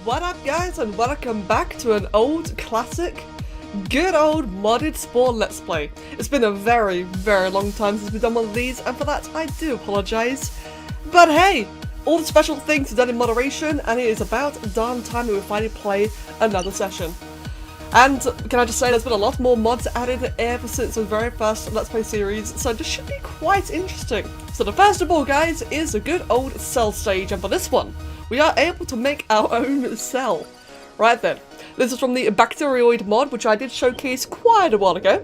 What up guys, and welcome back to an old classic, good old modded Spore Let's Play. It's been a very long time since we've done one of these, and for that I do apologise. But hey, all the special things are done in moderation, and it is about darn time that we finally play another session. And can I just say, there's been a lot more mods added ever since the very first Let's Play series, so this should be quite interesting. So the first of all guys is a good old cell stage, and for this one, we are able to make our own cell. Right then, this is from the Bacterioid mod, which I did showcase quite a while ago.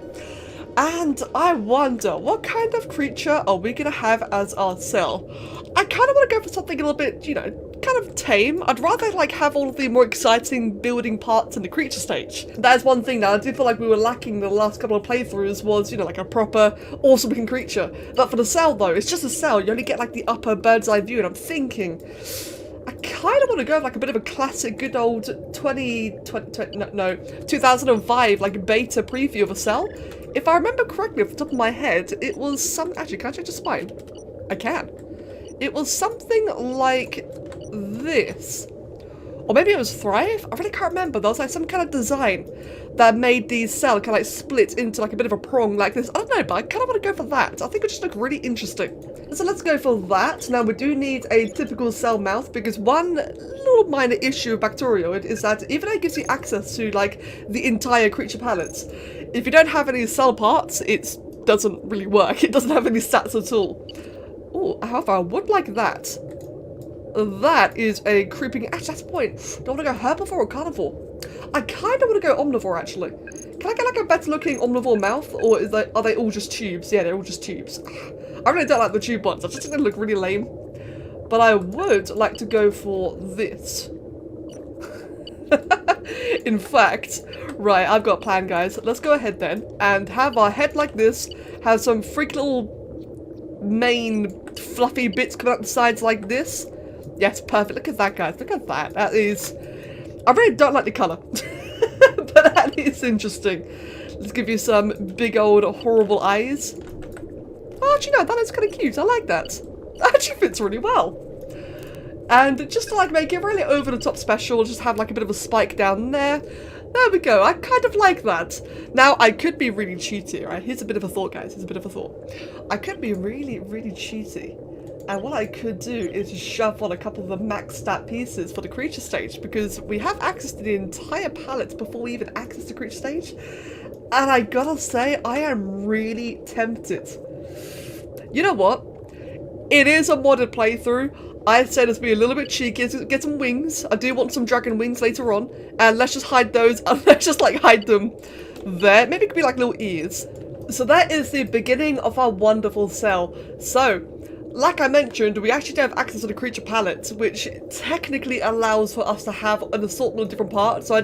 And I wonder, what kind of creature are we going to have as our cell? I kind of want to go for something a little bit, you know, kind of tame. I'd rather like have all of the more exciting building parts in the creature stage. That is one thing that I do feel like we were lacking the last couple of playthroughs was, you know, like a proper awesome looking creature. But for the cell though, it's just a cell. You only get like the upper bird's eye view, and I'm thinking I kind of want to go with like a bit of a classic good old 2005 like beta preview of a cell. If I remember correctly off the top of my head, it was some, actually can I change the spine? I can. It was something like this. Or maybe it was Thrive? I really can't remember. There was like some kind of design that made the cell kind of like split into like a bit of a prong like this. I don't know, but I kind of want to go for that. I think it would just look really interesting. So let's go for that. Now we do need a typical cell mouth, because one little minor issue with Bacterioid is that even though it gives you access to like the entire creature palette, if you don't have any cell parts, it doesn't really work. It doesn't have any stats at all. Oh, however, I would like that. That is a creeping... Actually, that's the point. Do I want to go herbivore or carnivore? I kind of want to go omnivore, actually. Can I get like a better looking omnivore mouth? Or is are they all just tubes? Yeah, they're all just tubes. I really don't like the tube ones. I just think they look really lame. But I would like to go for this. In fact, right, I've got a plan, guys. Let's go ahead then and have our head like this. Have some freak little mane fluffy bits coming out the sides like this. Yes, perfect. Look at that, guys. Look at that. That is... I really don't like the colour. But that is interesting. Let's give you some big old horrible eyes. Oh, actually, no, that is kind of cute. I like that. That actually fits really well. And just to like make it really over the top special, just have like a bit of a spike down there. There we go. I kind of like that. Now, I could be really cheaty, right? Here's a bit of a thought, guys. Here's a bit of a thought. I could be really cheaty. And what I could do is just shove on a couple of the max stat pieces for the creature stage, because we have access to the entire palette before we even access the creature stage. And I gotta say, I am really tempted. You know what? It is a modded playthrough. I'd say let's be a little bit cheeky, let's get some wings. I do want some dragon wings later on. And let's just hide those, and let's just like hide them there. Maybe it could be like little ears. So that is the beginning of our wonderful cell. So, like I mentioned, we actually do have access to the creature palette, which technically allows for us to have an assortment of different parts. So I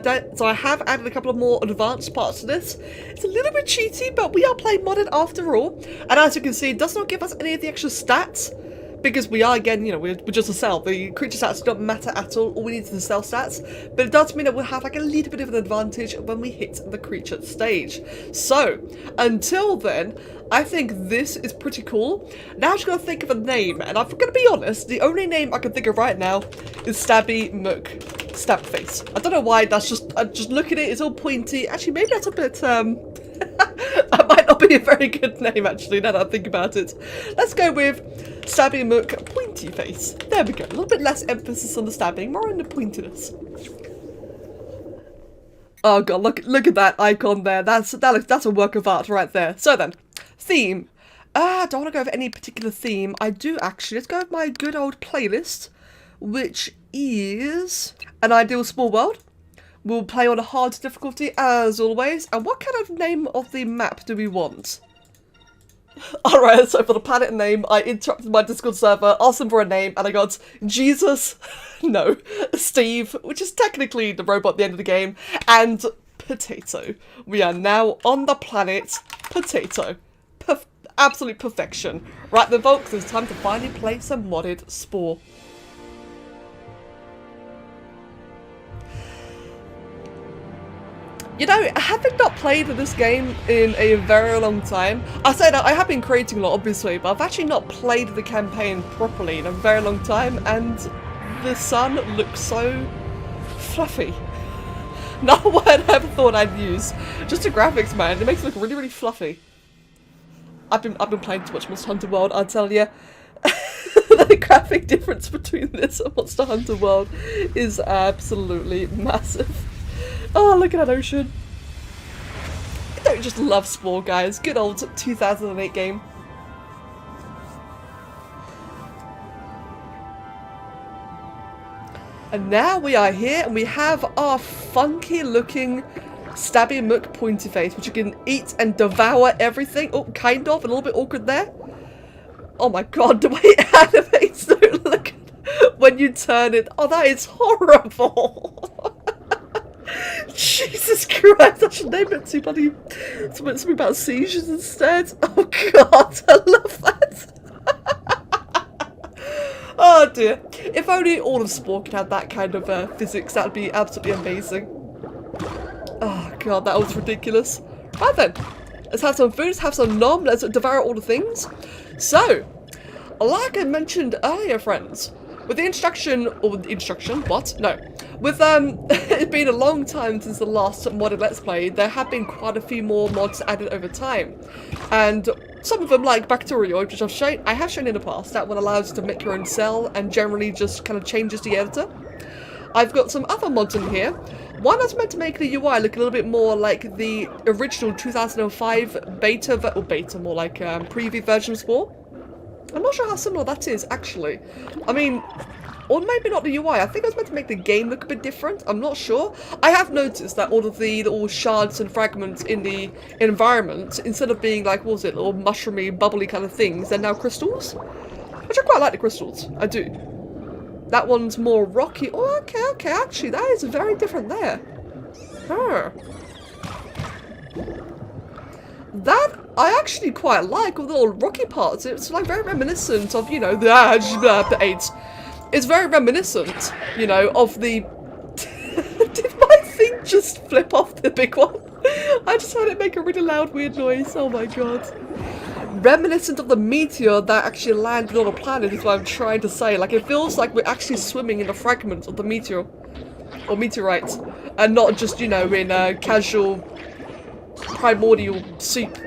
have added a couple of more advanced parts to this. It's a little bit cheaty, but we are playing modded after all. And as you can see, it does not give us any of the extra stats, because we are, again, you know, we're just a cell. The creature stats don't matter at all. All we need is the cell stats. But it does mean that we'll have like a little bit of an advantage when we hit the creature stage. So, until then, I think this is pretty cool. Now I'm just going to think of a name. And I'm going to be honest, the only name I can think of right now is Stabby Mook. Stab face. I don't know why, that's just, I just look at it, it's all pointy. Actually, maybe that's a bit, that might not be a very good name, actually, now that I think about it. Let's go with Stabby Mook Pointy Face. There we go. A little bit less emphasis on the stabbing, more on the pointiness. Oh god, look at that icon there. That's a work of art right there. So then, theme. I don't want to go with any particular theme. I do actually. Let's go with my good old playlist, which is an ideal small world. We'll play on a hard difficulty as always. And what kind of name of the map do we want? Alright, so for the planet name, I interrupted my Discord server, asked them for a name, and I got Jesus, no, Steve, which is technically the robot at the end of the game, and Potato. We are now on the planet Potato. Absolute perfection. Right then, folks, it's time to finally play some modded Spore. You know, having not played this game in a very long time, I say that I have been creating a lot, obviously, but I've actually not played the campaign properly in a very long time, and the sun looks so fluffy. Not a word I ever thought I'd use. Just the graphics, man. It makes it look really, really fluffy. I've been playing too much Monster Hunter World, I'll tell you. The graphic difference between this and Monster Hunter World is absolutely massive. Oh, look at that ocean. I don't just love Spore, guys. Good old 2008 game. And now we are here and we have our funky looking stabby muck pointy face, which you can eat and devour everything. Oh, kind of. A little bit awkward there. Oh my god, the way it animates, don't look when you turn it. Oh, that is horrible. Jesus Christ, I should name it too bloody something about seizures instead. Oh god, I love that. Oh dear. If only all of Spore could have that kind of physics, that would be absolutely amazing. Oh god, that was ridiculous. Right then, let's have some food, let's have some nom, let's devour all the things. So, like I mentioned earlier, friends, with the introduction, with it being a long time since the last modded Let's Play, there have been quite a few more mods added over time. And some of them, like Bacterioid, which I have shown in the past, that one allows you to make your own cell and generally just kind of changes the editor. I've got some other mods in here. One that's meant to make the UI look a little bit more like the original 2005 beta, more like preview version of Spore. I'm not sure how similar that is, actually. I mean, or maybe not the UI. I think I was meant to make the game look a bit different. I'm not sure. I have noticed that all of the little shards and fragments in the environment, instead of being like, what was it, little mushroomy, bubbly kind of things, they're now crystals. Which I quite like the crystals. I do. That one's more rocky. Oh, okay, actually, that is very different there. Huh. That I actually quite like, all the little rocky parts. It's like very reminiscent of, you know, the 8. It's very reminiscent, you know, of the... Did my thing just flip off the big one? I just heard it make a really loud, weird noise. Oh my god. Reminiscent of the meteor that actually landed on a planet is what I'm trying to say. Like, it feels like we're actually swimming in the fragments of the meteor. Or meteorite. And not just, you know, in casual... primordial soup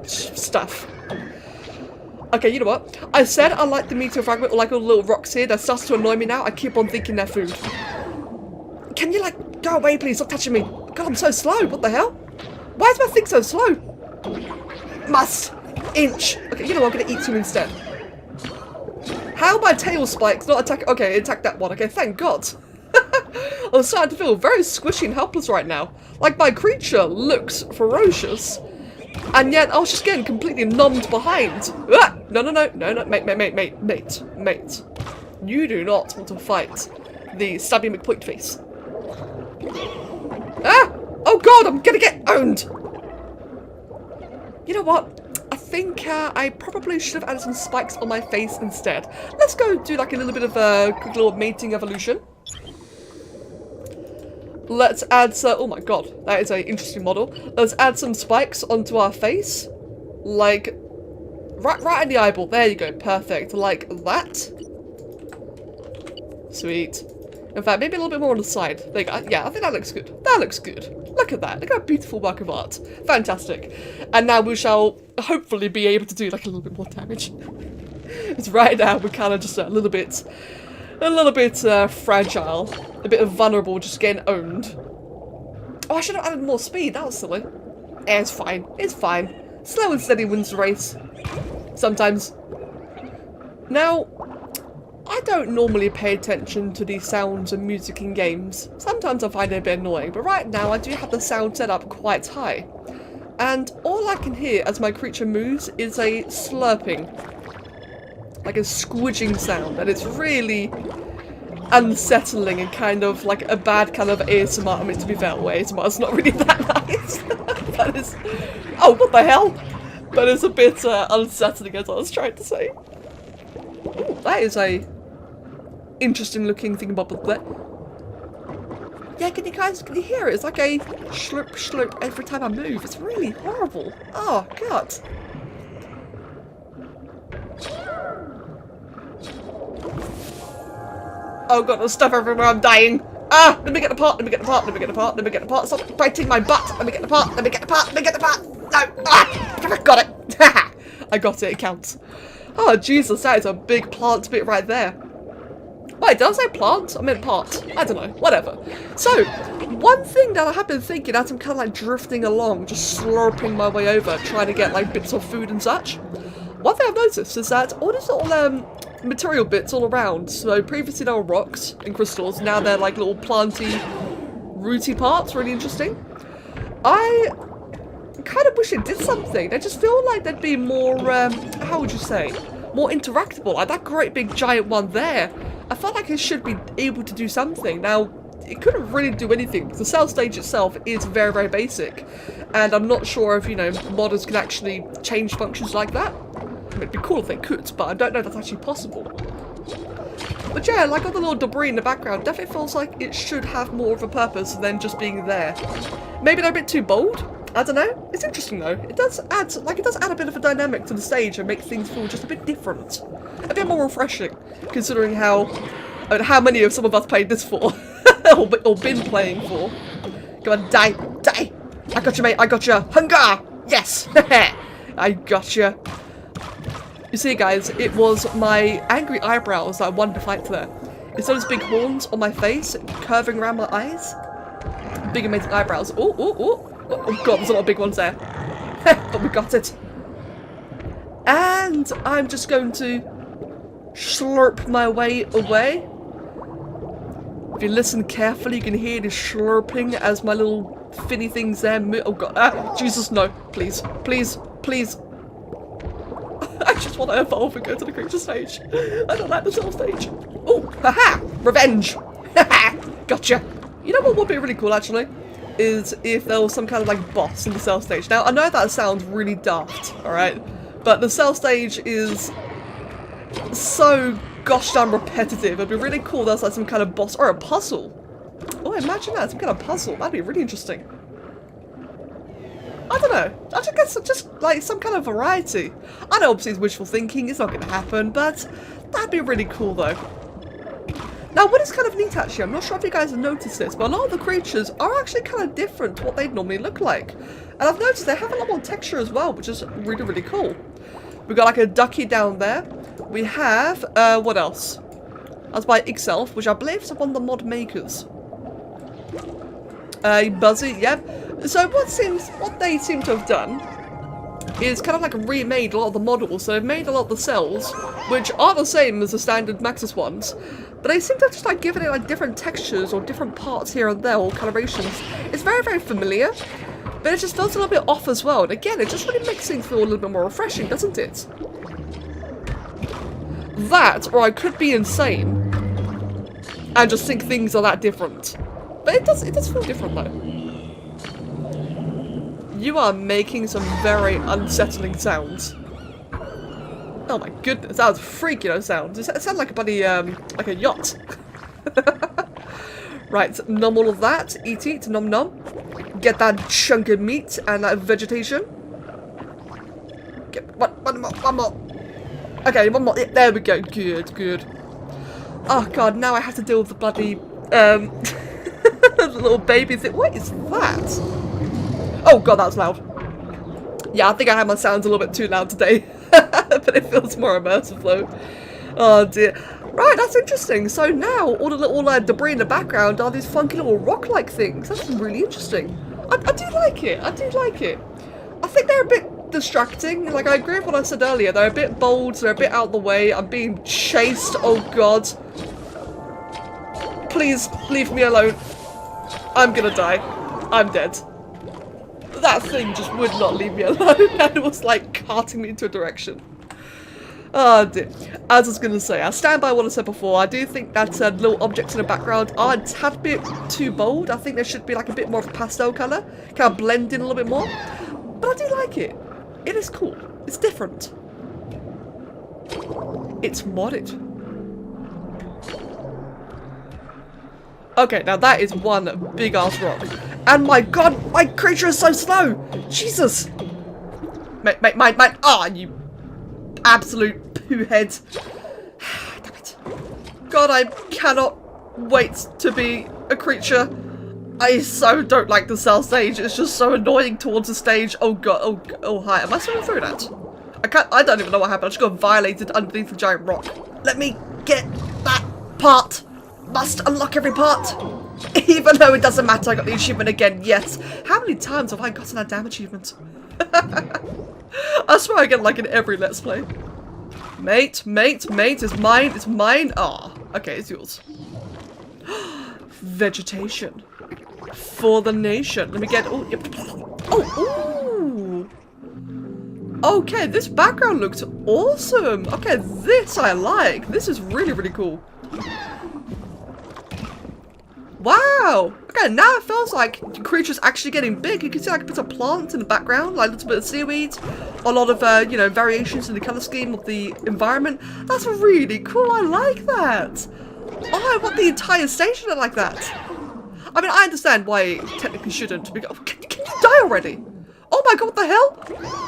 stuff. Okay, you know what? I said I like the meteor fragment, or like all the little rocks here. That starts to annoy me now. I keep on thinking they're food. Can you, like, go away, please? Stop touching me. God, I'm so slow. What the hell? Why is my thing so slow? Must. Inch. Okay, you know what? I'm going to eat you instead. How my tail spikes not attack... Okay, it attacked that one. Okay, thank God. I'm starting to feel very squishy and helpless right now. Like, my creature looks ferocious, and yet I was just getting completely numbed behind. Ah! No, mate. You do not want to fight the stabby McPoint face. Ah! Oh god, I'm gonna get owned! You know what? I think I probably should have added some spikes on my face instead. Let's go do like a little bit of a quick little mating evolution. Let's add some... Oh my god, that is an interesting model. Let's add some spikes onto our face. Like, right in the eyeball. There you go, perfect. Like that. Sweet. In fact, maybe a little bit more on the side. There you go. Yeah, I think that looks good. That looks good. Look at that. Look at that beautiful work of art. Fantastic. And now we shall hopefully be able to do like a little bit more damage. Because right now we're kind of just a little bit fragile, a bit vulnerable, just getting owned. Oh, I should have added more speed. That was silly. It's fine. It's fine. Slow and steady wins the race. Sometimes. Now, I don't normally pay attention to the sounds and music in games. Sometimes I find it a bit annoying, but right now I do have the sound set up quite high. And all I can hear as my creature moves is a slurping. Like a squidging sound, and it's really unsettling and kind of like a bad kind of ASMR. I mean, to be fair, ASMR is not really that nice. That is... Oh, what the hell? But it's a bit unsettling, as I was trying to say. Ooh, that is a interesting looking thingamabob there. Yeah, can you hear it? It's like a slurp slurp every time I move. It's really horrible. Oh, God. Oh god, there's stuff everywhere, I'm dying. Ah! Let me get the part, let me get the part, let me get the part, let me get the part. Stop biting my butt. Let me get the part, let me get the part, let me get the part. No! Ah! Got it! I got it, it counts. Oh, Jesus, that is a big plant bit right there. Wait, did I say plant? I meant part. I don't know. Whatever. So, one thing that I have been thinking as I'm kind of like drifting along, just slurping my way over, trying to get like bits of food and such. One thing I've noticed is that all these little material bits all around. So previously they were rocks and crystals. Now they're like little planty, rooty parts. Really interesting. I kind of wish it did something. They just feel like they'd be more, how would you say, more interactable. Like that great big giant one there. I felt like it should be able to do something. Now, it couldn't really do anything because the cell stage itself is very, very basic. And I'm not sure if, you know, modders can actually change functions like that. I mean, it'd be cool if they could, but I don't know if that's actually possible. But yeah, like all the little debris in the background definitely feels like it should have more of a purpose than just being there. Maybe they're a bit too bold? I don't know. It's interesting though. It does add a bit of a dynamic to the stage and make things feel just a bit different. A bit more refreshing, considering how many of some of us played this for. or been playing for. Go on, die! Die! I got you, mate! I got you! Hunger! Yes! I got you. You see, guys, it was my angry eyebrows that I wanted to fight there. It's those big horns on my face, curving around my eyes. Big amazing eyebrows. Oh, oh, oh! Oh god, there's a lot of big ones there. But we got it. And I'm just going to slurp my way away. If you listen carefully, you can hear the slurping as my little finny things there move. Oh god, ah, Jesus, no. Please, please, please. I just want to evolve and go to the creature stage. I don't like the cell stage. Oh, haha! Revenge! Haha! Gotcha! You know what would be really cool, actually? Is if there was some kind of like boss in the cell stage. Now I know that sounds really daft, alright? But the cell stage is so gosh darn repetitive. It'd be really cool if there's like some kind of boss or a puzzle. Oh, imagine that, some kind of puzzle. That'd be really interesting. I don't know. I just guess just like some kind of variety. I know obviously it's wishful thinking, it's not gonna happen, but that'd be really cool though. Now, what is kind of neat actually, I'm not sure if you guys have noticed this, but a lot of the creatures are actually kind of different to what they'd normally look like. And I've noticed they have a lot more texture as well, which is really, really cool. We've got like a ducky down there. We have, what else? That's by Ixelf, which I believe is one of the mod makers. Buzzy, yep. So what they seem to have done is kind of like remade a lot of the models. So they've made a lot of the cells, which are the same as the standard Maxis ones. But they seem to have just like given it like different textures or different parts here and there, or colorations. It's very, very familiar, but it just feels a little bit off as well. And again, it just really makes things feel a little bit more refreshing, doesn't it? That, or I could be insane and just think things are that different. But it does feel different though. You are making some very unsettling sounds. Oh my goodness, that was freaky those sounds. It sounded like a bloody, like a yacht. Right, nom all of that. Eat, nom nom. Get that chunk of meat and that vegetation. Get one more. Okay, one more. Yeah, there we go. Good, good. Oh god, now I have to deal with the bloody, the little baby thing. What is that? Oh god, that was loud. Yeah, I think I had my sounds a little bit too loud today. But it feels more immersive though. Oh dear. Right, that's interesting. So now all the little debris in the background are these funky little rock-like things. That's really interesting. I do like it. I do like it. I think they're a bit distracting. Like, I agree with what I said earlier. They're a bit bold. They're a bit out of the way. I'm being chased. Oh god. Please leave me alone. I'm gonna die. I'm dead. That thing just would not leave me alone and was like carting me into a direction. Oh dear. As I was going to say, I stand by what I said before. I do think that little objects in the background are a tad bit too bold. I think there should be like a bit more of a pastel colour. Kind of blend in a little bit more. But I do like it. It is cool. It's different. It's modded. Okay, now that is one big ass rock. And my god, my creature is so slow! Jesus! Mate, ah, you absolute poo head. Damn it. God, I cannot wait to be a creature. I so don't like the cell stage. It's just so annoying towards the stage. Oh god. Oh hi. Am I swimming through that? I don't even know what happened. I just got violated underneath the giant rock. Let me get that part. Must unlock every part. Even though it doesn't matter, I got the achievement again. Yes. How many times have I gotten that damn achievement? I swear I get like in every Let's Play. Mate, it's mine, it's mine. Ah, okay, it's yours. Vegetation. For the nation. Let me get, oh, yep. Oh, ooh. Okay, this background looks awesome. Okay, this I like. This is really, really cool. Wow! Okay, now it feels like the creature's actually getting big. You can see like a bit of plants in the backgroround, like a little bit of seaweed, a lot of, you know, variations in the colour scheme of the environment. That's really cool, I like that! Oh, I want the entire station to look like that! I mean, I understand why it technically shouldn't, because, can you die already? Oh my god, what the hell?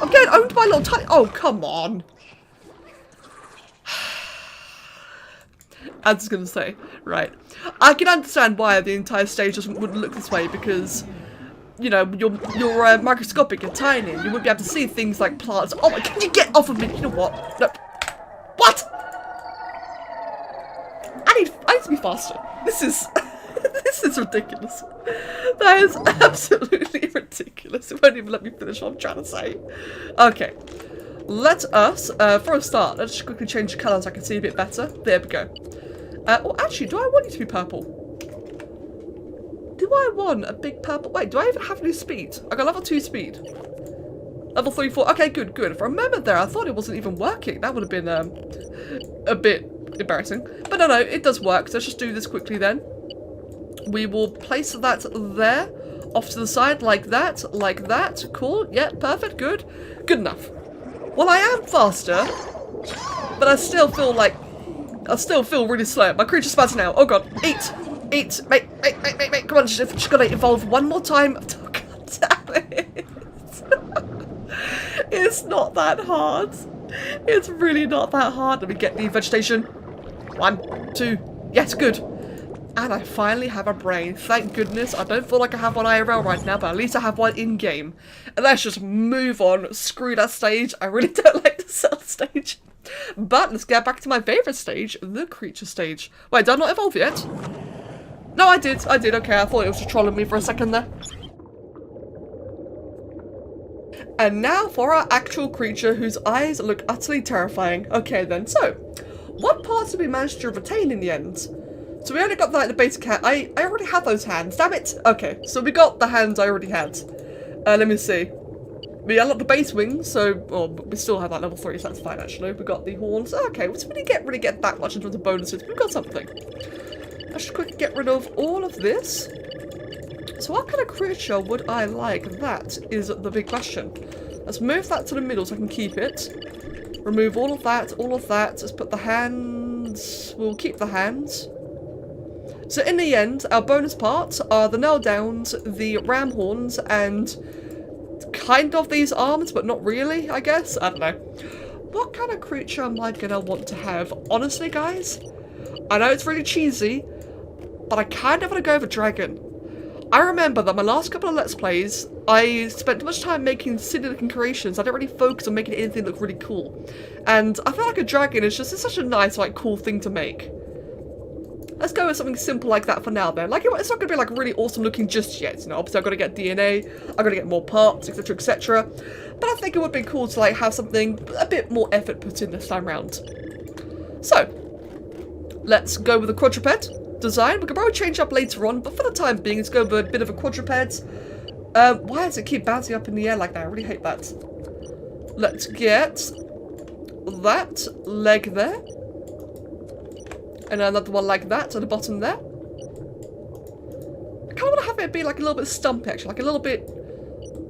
I'm getting owned by little tiny- oh, come on! I was gonna say, right. I can understand why the entire stage wouldn't look this way because, you know, you're microscopic, you're tiny, you wouldn't be able to see things like plants. Oh my, can you get off of me? You know what? No. What? I need to be faster. This is, this is ridiculous. That is absolutely ridiculous. It won't even let me finish what I'm trying to say. Okay. Let us, for a start, let's just quickly change the colour so I can see a bit better. There we go. Oh, actually, do I want you to be purple? Do I want a big purple? Wait, do I even have any speed? I got level 2 speed. Level 3, 4. Okay, good. If I remember there, I thought it wasn't even working. That would have been a bit embarrassing. But no, it does work. So let's just do this quickly then. We will place that there, off to the side, like that. Cool. Yeah, perfect. Good enough. Well, I am faster, but I still feel really slow. My creature's spazzing now. Oh god. Eat. Mate. Come on, just gotta evolve one more time. Oh, god damn it. It's not that hard. It's really not that hard. Let me get the vegetation. 1, 2. Yes, good. And I finally have a brain. Thank goodness. I don't feel like I have one IRL right now, but at least I have one in-game. And let's just move on. Screw that stage. I really don't like the cell stage. But let's get back to my favourite stage, the creature stage. Wait, did I not evolve yet? No, I did. Okay, I thought it was just trolling me for a second there. And now for our actual creature whose eyes look utterly terrifying. Okay then, so what parts did we manage to retain in the end? So we only got like the basic hand. I already had those hands, damn it. Okay, so we got the hands I already had. Let me see. We unlocked the base wings, so we still have that level 3, so that's fine actually. We got the horns. Okay, we didn't really get that much in terms of bonuses. We got something. Let's just quickly get rid of all of this. So what kind of creature would I like? That is the big question. Let's move that to the middle so I can keep it. Remove all of that. Let's put the hands. We'll keep the hands. So in the end, our bonus parts are the nail downs, the ram horns, and kind of these arms, but not really, I guess. I don't know. What kind of creature am I gonna want to have? Honestly, guys, I know it's really cheesy, but I kind of want to go with a dragon. I remember that my last couple of Let's Plays, I spent too much time making silly looking creations. I didn't really focus on making anything look really cool. And I feel like a dragon is just such a nice, like, cool thing to make. Let's go with something simple like that for now then. Like, it's not going to be like really awesome looking just yet. You know, obviously I've got to get DNA, I've got to get more parts, etc, etc. But I think it would be cool to like have something a bit more effort put in this time round. So, let's go with the quadruped design. We can probably change up later on, but for the time being, let's go with a bit of a quadruped. Why does it keep bouncing up in the air like that? I really hate that. Let's get that leg there. And another one like that at the bottom there. I kind of want to have it be like a little bit stumpy actually, like a little bit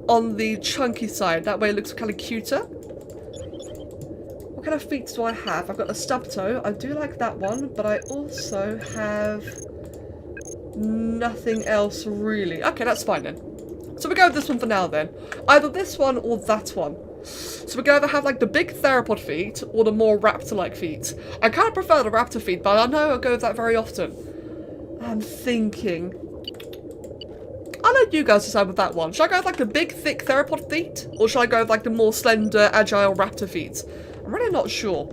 on the chunky side. That way it looks kind of cuter. What kind of feet do I have? I've got a stub toe. I do like that one, but I also have nothing else really. Okay, that's fine then. So we go with this one for now then. Either this one or that one. So we're going to have like the big theropod feet or the more raptor-like feet. I kind of prefer the raptor feet, but I know I'll go with that very often. I'm thinking. let you guys decide with that one. Should I go with like the big, thick theropod feet? Or should I go with like the more slender, agile raptor feet? I'm really not sure.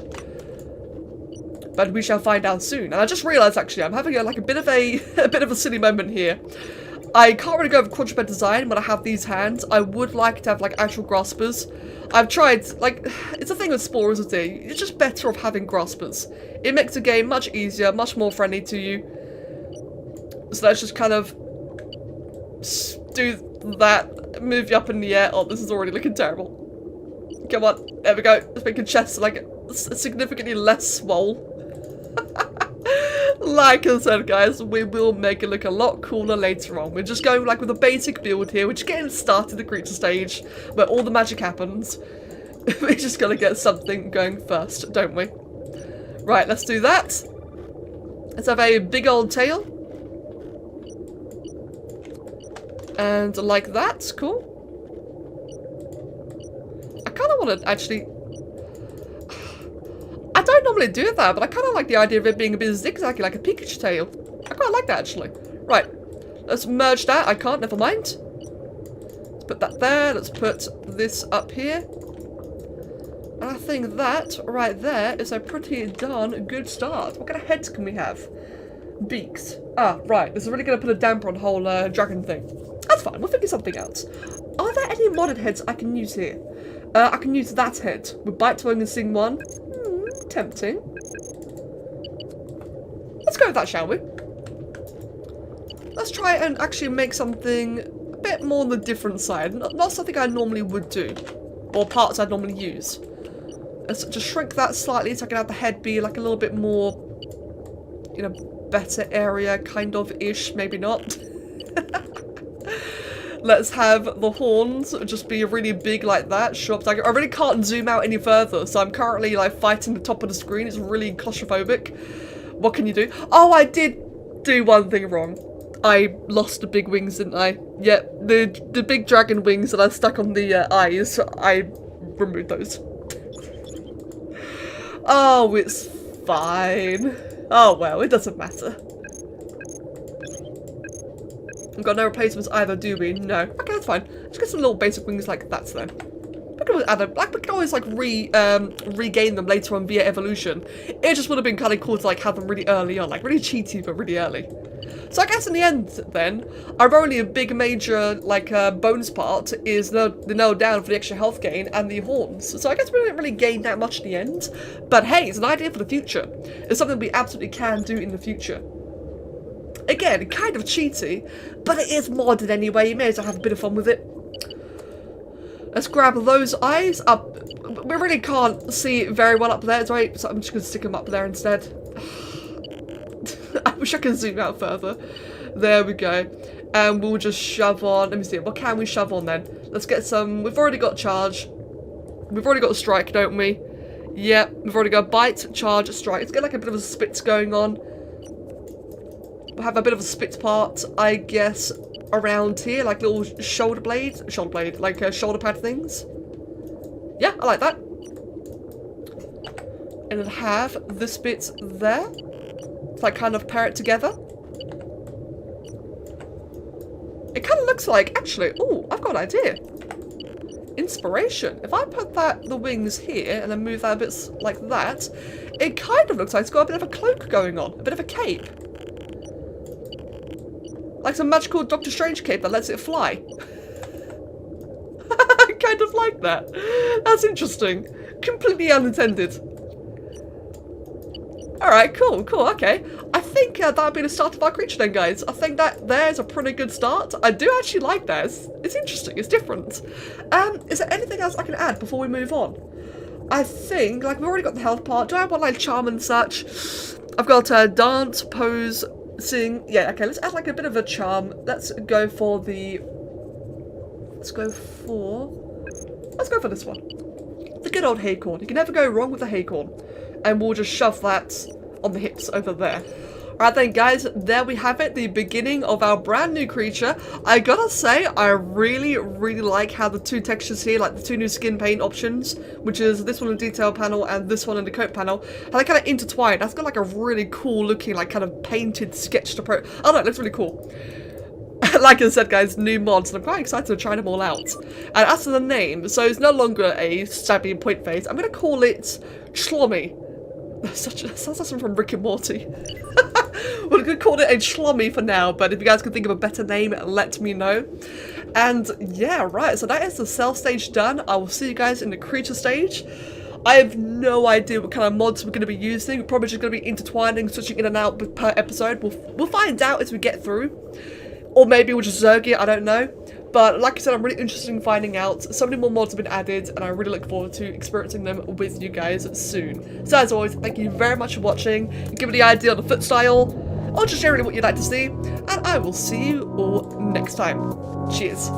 But we shall find out soon. And I just realised actually I'm having like a bit of a silly moment here. I can't really go with quadruped design when I have these hands. I would like to have like actual graspers. I've tried, like, it's a thing with Spore, isn't it? It's just better off having graspers. It makes the game much easier, much more friendly to you. So let's just kind of do that, move you up in the air. Oh, this is already looking terrible. Come on, there we go. Let's make your chest like significantly less swole. Like I said, guys, we will make it look a lot cooler later on. We're just going like with a basic build here. We're just getting started the creature stage where all the magic happens. We're just gonna get something going first, don't we? Right, let's do that. Let's have a big old tail. And like that, cool. I kind of want to actually... I don't normally do that, but I kind of like the idea of it being a bit zigzaggy, like a Pikachu tail. I quite like that, actually. Right, let's merge that. I can't, never mind. Let's put that there. Let's put this up here. And I think that right there is a pretty darn good start. What kind of heads can we have? Beaks. Ah, right. This is really going to put a damper on the whole dragon thing. That's fine. We'll figure something else. Are there any modded heads I can use here? I can use that head with bite, tongue, and sing one. Tempting. Let's go with that, shall we? Let's try and actually make something a bit more on the different side. Not something I normally would do. Or parts I'd normally use. Let's just shrink that slightly so I can have the head be like a little bit more, you know, better area, kind of-ish, maybe not. Let's have the horns just be really big like that. Sure, I really can't zoom out any further, so I'm currently like fighting the top of the screen. It's really claustrophobic. What can you do? Oh, I did do one thing wrong. I lost the big wings, didn't I? Yeah, the big dragon wings that I stuck on the eyes, I removed those. Oh, it's fine. Oh well, it doesn't matter. We've got no replacements either, do we? No. Okay, that's fine. Let's get some little basic wings like that then. We can always add them. Like, we can always like regain them later on via evolution. It just would have been kind of cool to like have them really early on, like really cheaty but really early. So I guess in the end then, our only big major like bonus part is the nail down for the extra health gain and the horns. So I guess we didn't really gain that much in the end. But hey, it's an idea for the future. It's something we absolutely can do in the future. Again, kind of cheaty, but it is modded anyway. You may as well have a bit of fun with it. Let's grab those eyes up. We really can't see very well up there, right? So I'm just going to stick them up there instead. I wish I could zoom out further. There we go. And we'll just shove on. Let me see. What can we shove on then? Let's get some. We've already got charge. We've already got a strike, don't we? Yep. We've already got bite, charge, strike. Let's get like a bit of a spits going on. We'll have a bit of a spits part, I guess, around here, like little shoulder blade, like shoulder pad things. Yeah, I like that. And then have this bit there, to like kind of pair it together. It kind of looks like, actually, oh, I've got an idea. Inspiration. If I put the wings here and then move that a bit like that, it kind of looks like it's got a bit of a cloak going on, a bit of a cape. Like some magical Doctor Strange cape that lets it fly. I kind of like that. That's interesting. Completely unintended. Alright, cool, okay. I think that would be the start of our creature then, guys. I think that there's a pretty good start. I do actually like that. It's interesting, it's different. Is there anything else I can add before we move on? I think, like, we've already got the health part. Do I want, like, charm and such? I've got dance, pose, sing. Yeah, okay, let's add like a bit of a charm. Let's go for this one. The good old haycorn. You can never go wrong with a haycorn. And we'll just shove that on the hips over there. Alright then, guys, there we have it, the beginning of our brand new creature. I gotta say, I really like how the two textures here, like the two new skin paint options, which is this one in the detail panel and this one in the coat panel, how they kind of intertwine. That's got like a really cool looking, like kind of painted, sketched approach. I don't know, it looks really cool. like I said, guys, new mods, and I'm quite excited to try them all out. And as for the name, so it's no longer a stabby point face. I'm going to call it Chlommy. Sounds like something from Rick and Morty. We're going to call it a Chlommy for now, but if you guys can think of a better name, let me know. And yeah, right, so that is the cell stage done. I will see you guys in the creature stage. I have no idea what kind of mods we're going to be using. We're probably just going to be intertwining, switching in and out per episode. We'll find out as we get through. Or maybe we'll just zerg it, I don't know. But like I said, I'm really interested in finding out. So many more mods have been added, and I really look forward to experiencing them with you guys soon. So as always, thank you very much for watching. Give me the idea on the foot style, or just generally what you'd like to see. And I will see you all next time. Cheers.